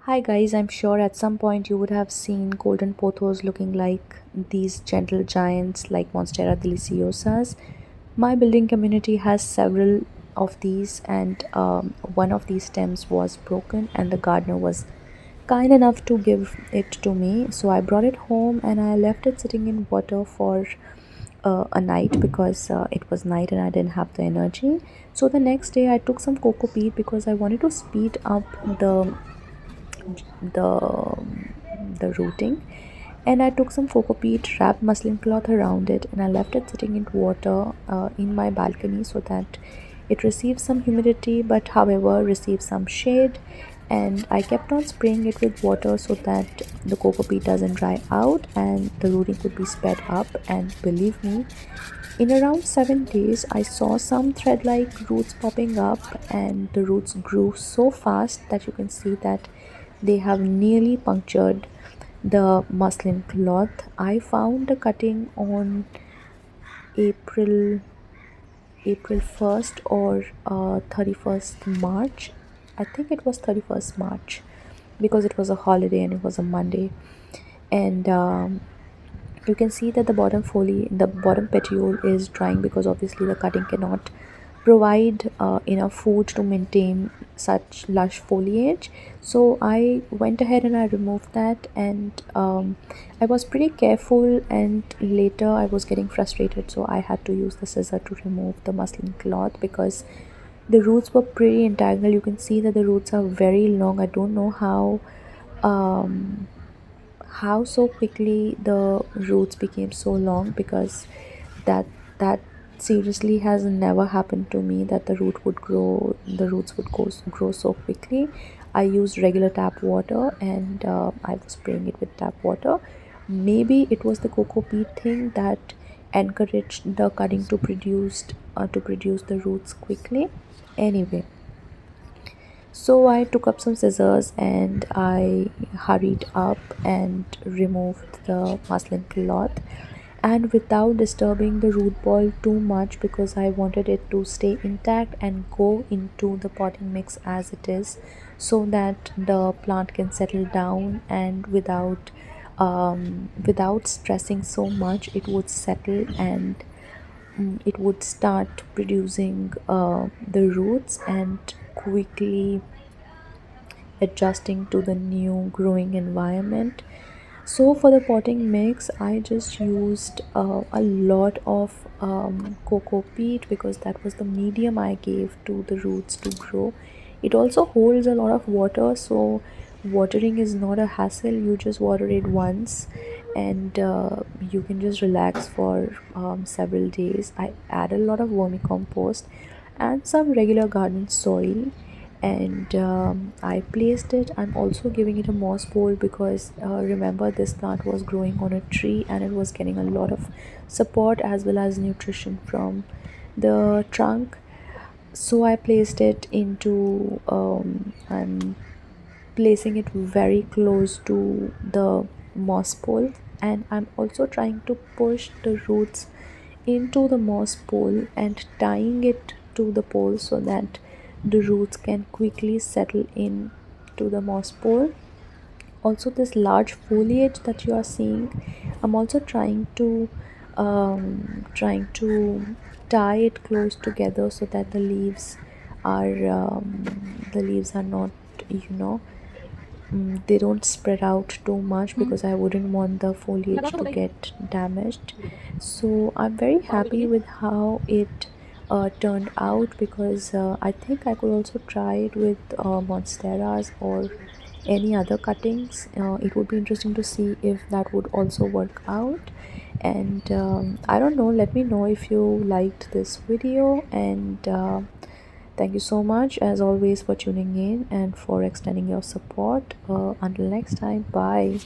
Hi guys, I'm sure at some point you would have seen golden pothos looking like these gentle giants like Monstera deliciosas. My building community has several of these, and one of these stems was broken, and the gardener was kind enough to give it to me. So I brought it home and I left it sitting in water for a night because it was night and I didn't have the energy. So the next day I took some cocoa peat because I wanted to speed up the the rooting, and I took some cocoa peat, wrapped muslin cloth around it, and I left it sitting in water in my balcony so that it receives some humidity but however receives some shade. And I kept on spraying it with water so that the cocoa peat doesn't dry out and the rooting could be sped up. And believe me, in around 7 days I saw some thread like roots popping up, and the roots grew so fast that you can see that they have nearly punctured the muslin cloth. I found the cutting on April April 1st or 31st March. I think it was 31st March because it was a holiday and it was a Monday. And you can see that the bottom petiole is drying because obviously the cutting cannot provide enough food to maintain such lush foliage. So I went ahead and I removed that, and I was pretty careful, and later I was getting frustrated, so I had to use the scissor to remove the muslin cloth because the roots were pretty entangled. You can see that the roots are very long. I don't know um how so quickly the roots became so long, because that that seriously has never happened to me, that the roots would grow so quickly. I used regular tap water, and I was spraying it with tap water. Maybe it was the cocoa peat thing that encouraged the cutting to produce the roots quickly. Anyway, so I took up some scissors and I hurried up and removed the muslin cloth, and without disturbing the root ball too much because I wanted it to stay intact and go into the potting mix as it is, so that the plant can settle down, and without stressing so much it would settle, and it would start producing the roots and quickly adjusting to the new growing environment. So for the potting mix I just used a lot of cocoa peat because that was the medium I gave to the roots to grow. It also holds a lot of water, so watering is not a hassle. You just water it once, and you can just relax for several days. I add a lot of vermicompost and some regular garden soil, and I placed it. I'm also giving it a moss bowl because remember, this plant was growing on a tree and it was getting a lot of support as well as nutrition from the trunk. So I placed it into I'm placing it very close to the moss pole, and I'm also trying to push the roots into the moss pole and tying it to the pole so that the roots can quickly settle in to the moss pole. Also, this large foliage that you are seeing, I'm also trying to tie it close together so that the leaves are not, you know they don't spread out too much because I wouldn't want the foliage to get damaged. So I'm very happy with how it turned out, because I think I could also try it with monsteras or any other cuttings. It would be interesting to see if that would also work out. And I don't know, let me know if you liked this video, and thank you so much as always for tuning in and for extending your support. Until next time, bye.